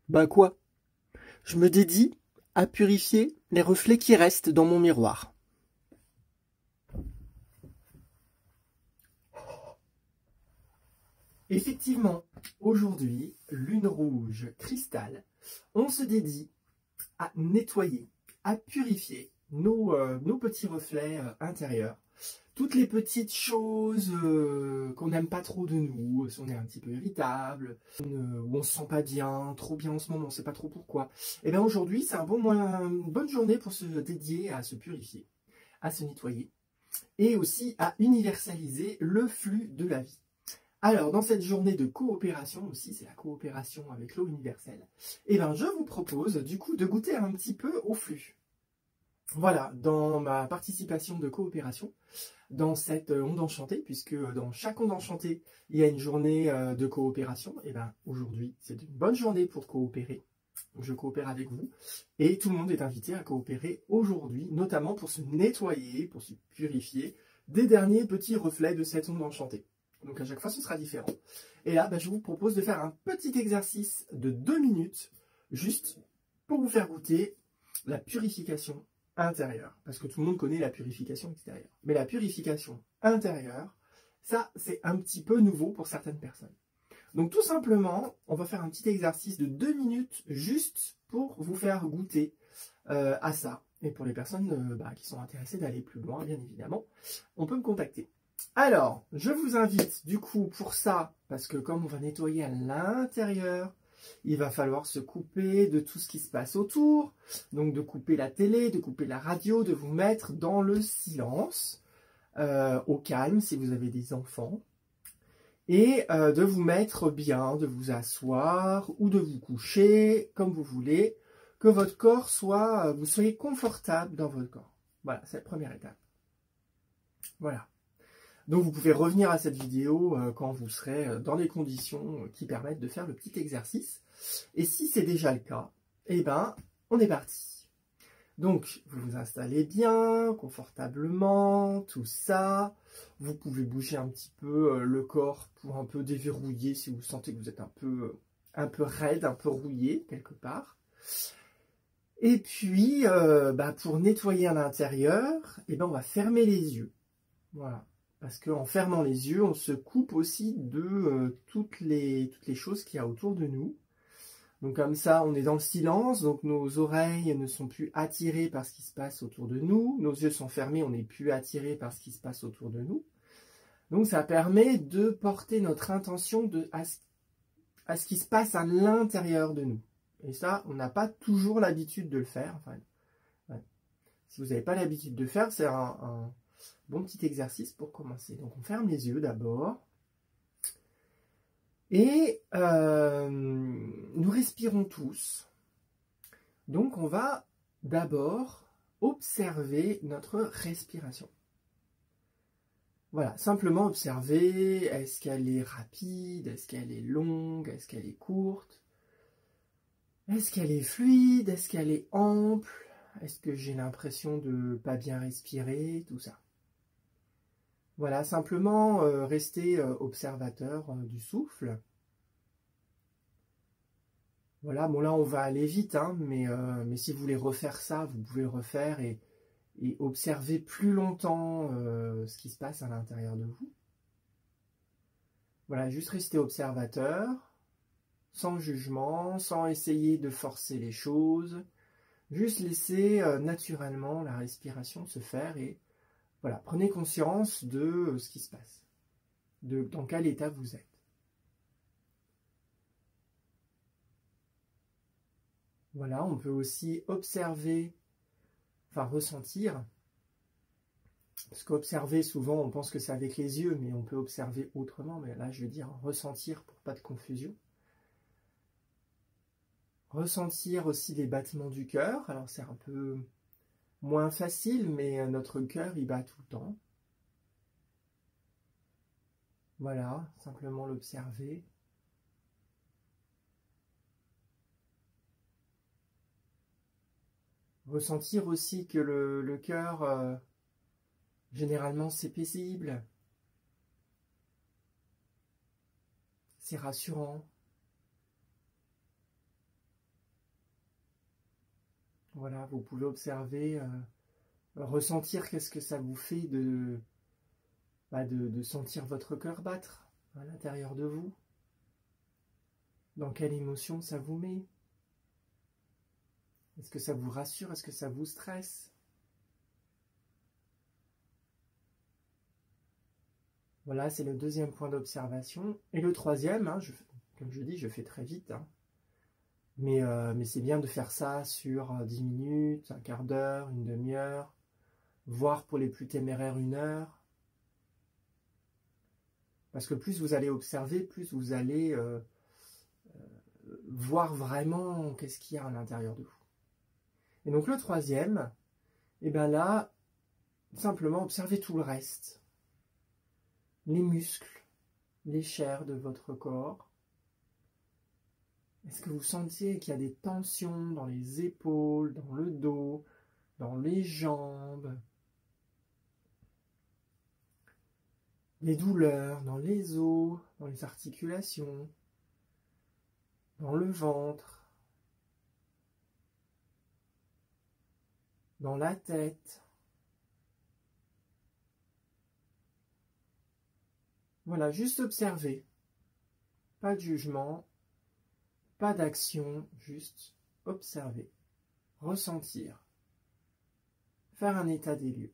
Bah quoi? Je me dédie à purifier les reflets qui restent dans mon miroir. Effectivement, aujourd'hui, lune rouge cristal, on se dédie à nettoyer, à purifier nos petits reflets intérieurs. Toutes les petites choses qu'on n'aime pas trop de nous, si on est un petit peu irritable, ou on se sent pas bien, trop bien en ce moment, on ne sait pas trop pourquoi. Et bien aujourd'hui, c'est une bonne journée pour se dédier à se purifier, à se nettoyer, et aussi à universaliser le flux de la vie. Alors, dans cette journée de coopération aussi, c'est la coopération avec l'eau universelle, et bien je vous propose du coup de goûter un petit peu au flux. Voilà, dans ma participation de coopération, dans cette onde enchantée, puisque dans chaque onde enchantée, il y a une journée de coopération, et bien aujourd'hui, c'est une bonne journée pour coopérer. Je coopère avec vous, et tout le monde est invité à coopérer aujourd'hui, notamment pour se nettoyer, pour se purifier des derniers petits reflets de cette onde enchantée. Donc à chaque fois, ce sera différent. Et là, je vous propose de faire un petit exercice de 2 minutes, juste pour vous faire goûter la purification intérieure. Parce que tout le monde connaît la purification extérieure. Mais la purification intérieure, ça, c'est un petit peu nouveau pour certaines personnes. Donc tout simplement, on va faire un petit exercice de 2 minutes juste pour vous faire goûter à ça. Et pour les personnes qui sont intéressées d'aller plus loin, bien évidemment, on peut me contacter. Alors, je vous invite du coup pour ça, parce que comme on va nettoyer à l'intérieur, il va falloir se couper de tout ce qui se passe autour, donc de couper la télé, de couper la radio, de vous mettre dans le silence, au calme si vous avez des enfants, et de vous mettre bien, de vous asseoir ou de vous coucher comme vous voulez, que votre corps soit, vous soyez confortable dans votre corps. Voilà, c'est la première étape. Voilà. Donc vous pouvez revenir à cette vidéo quand vous serez dans les conditions qui permettent de faire le petit exercice. Et si c'est déjà le cas, eh ben, on est parti. Donc, vous vous installez bien, confortablement, tout ça. Vous pouvez bouger un petit peu le corps pour un peu déverrouiller si vous sentez que vous êtes un peu raide, un peu rouillé quelque part. Et puis, pour nettoyer à l'intérieur, eh ben, on va fermer les yeux. Voilà. Parce qu'en fermant les yeux, on se coupe aussi de toutes les choses qu'il y a autour de nous. Donc comme ça, on est dans le silence, donc nos oreilles ne sont plus attirées par ce qui se passe autour de nous. Nos yeux sont fermés, on n'est plus attiré par ce qui se passe autour de nous. Donc ça permet de porter notre intention à ce qui se passe à l'intérieur de nous. Et ça, on n'a pas toujours l'habitude de le faire. Enfin, ouais. Si vous n'avez pas l'habitude de le faire, c'est un bon petit exercice pour commencer. Donc on ferme les yeux d'abord. Et nous respirons tous. Donc on va d'abord observer notre respiration. Voilà, simplement observer, est-ce qu'elle est rapide, est-ce qu'elle est longue, est-ce qu'elle est courte, est-ce qu'elle est fluide, est-ce qu'elle est ample, est-ce que j'ai l'impression de ne pas bien respirer, tout ça. Voilà, simplement rester observateur du souffle. Voilà, bon là on va aller vite, hein, mais si vous voulez refaire ça, vous pouvez le refaire et observer plus longtemps ce qui se passe à l'intérieur de vous. Voilà, juste rester observateur, sans jugement, sans essayer de forcer les choses, juste laisser naturellement la respiration se faire et voilà, prenez conscience de ce qui se passe, dans quel état vous êtes. Voilà, on peut aussi observer, enfin ressentir, parce qu'observer, souvent, on pense que c'est avec les yeux, mais on peut observer autrement, mais là, je veux dire ressentir pour pas de confusion. Ressentir aussi les battements du cœur, alors c'est un peu moins facile, mais notre cœur, il bat tout le temps. Voilà, simplement l'observer. Ressentir aussi que le cœur, généralement, c'est paisible. C'est rassurant. Voilà, vous pouvez observer, ressentir qu'est-ce que ça vous fait de sentir votre cœur battre à l'intérieur de vous. Dans quelle émotion ça vous met? Est-ce que ça vous rassure? Est-ce que ça vous stresse? Voilà, c'est le deuxième point d'observation. Et le troisième, hein, comme je dis, je fais très vite, hein, mais c'est bien de faire ça sur 10 minutes, un quart d'heure, une demi-heure, voire pour les plus téméraires 1 heure. Parce que plus vous allez observer, plus vous allez voir vraiment qu'est-ce qu'il y a à l'intérieur de vous. Et donc le troisième, et bien là, simplement observez tout le reste. Les muscles, les chairs de votre corps. Est-ce que vous sentiez qu'il y a des tensions dans les épaules, dans le dos, dans les jambes? Des douleurs dans les os, dans les articulations, dans le ventre, dans la tête. Voilà, juste observer. Pas de jugement, pas d'action, juste observer, ressentir, faire un état des lieux.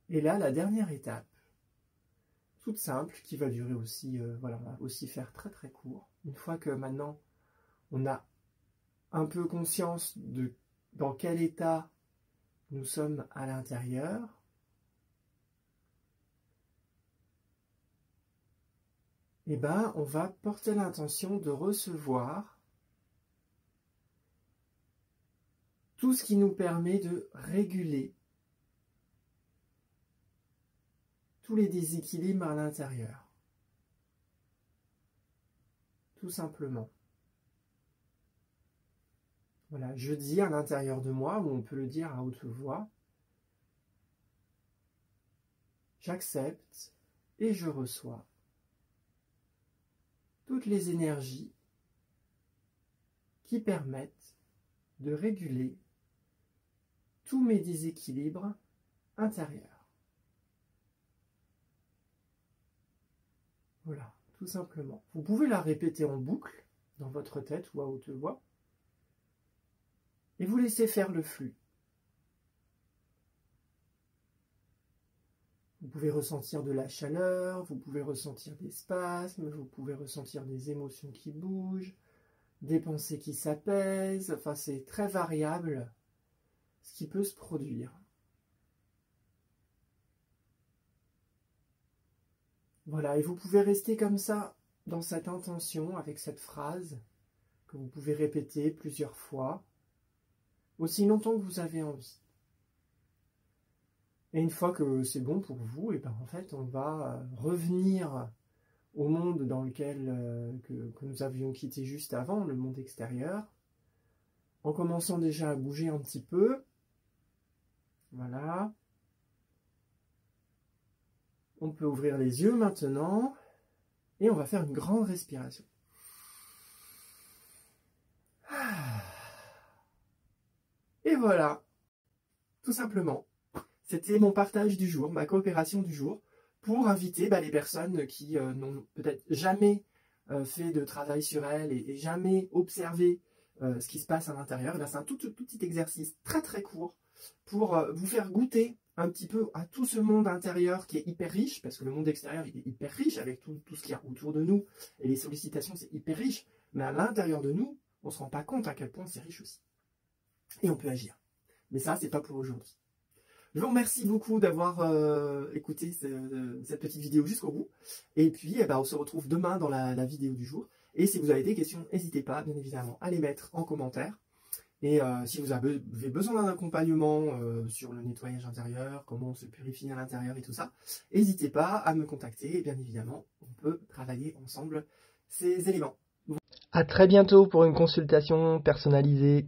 Et là, la dernière étape, toute simple, qui va durer aussi, voilà, on va aussi faire très très court. Une fois que maintenant on a un peu conscience de dans quel état nous sommes à l'intérieur, eh ben, on va porter l'intention de recevoir tout ce qui nous permet de réguler tous les déséquilibres à l'intérieur. Tout simplement. Voilà, je dis à l'intérieur de moi, ou on peut le dire à haute voix, j'accepte et je reçois toutes les énergies qui permettent de réguler tous mes déséquilibres intérieurs. Voilà, tout simplement. Vous pouvez la répéter en boucle dans votre tête ou à haute voix et vous laissez faire le flux. Vous pouvez ressentir de la chaleur, vous pouvez ressentir des spasmes, vous pouvez ressentir des émotions qui bougent, des pensées qui s'apaisent, enfin c'est très variable ce qui peut se produire. Voilà, et vous pouvez rester comme ça, dans cette intention, avec cette phrase, que vous pouvez répéter plusieurs fois, aussi longtemps que vous avez envie. Et une fois que c'est bon pour vous, et ben en fait, on va revenir au monde dans lequel que nous avions quitté juste avant, le monde extérieur, en commençant déjà à bouger un petit peu. Voilà. On peut ouvrir les yeux maintenant, et on va faire une grande respiration. Et voilà, tout simplement. C'était mon partage du jour, ma coopération du jour, pour inviter les personnes qui n'ont peut-être jamais fait de travail sur elles et jamais observé ce qui se passe à l'intérieur. C'est un tout petit exercice très très court pour vous faire goûter un petit peu à tout ce monde intérieur qui est hyper riche, parce que le monde extérieur il est hyper riche avec tout ce qu'il y a autour de nous, et les sollicitations c'est hyper riche, mais à l'intérieur de nous, on ne se rend pas compte à quel point c'est riche aussi. Et on peut agir. Mais ça, c'est pas pour aujourd'hui. Je vous remercie beaucoup d'avoir écouté cette petite vidéo jusqu'au bout. Et puis, on se retrouve demain dans la vidéo du jour. Et si vous avez des questions, n'hésitez pas, bien évidemment, à les mettre en commentaire. Et si vous avez besoin d'un accompagnement sur le nettoyage intérieur, comment on se purifie à l'intérieur et tout ça, n'hésitez pas à me contacter. Et bien évidemment, on peut travailler ensemble ces éléments. À très bientôt pour une consultation personnalisée.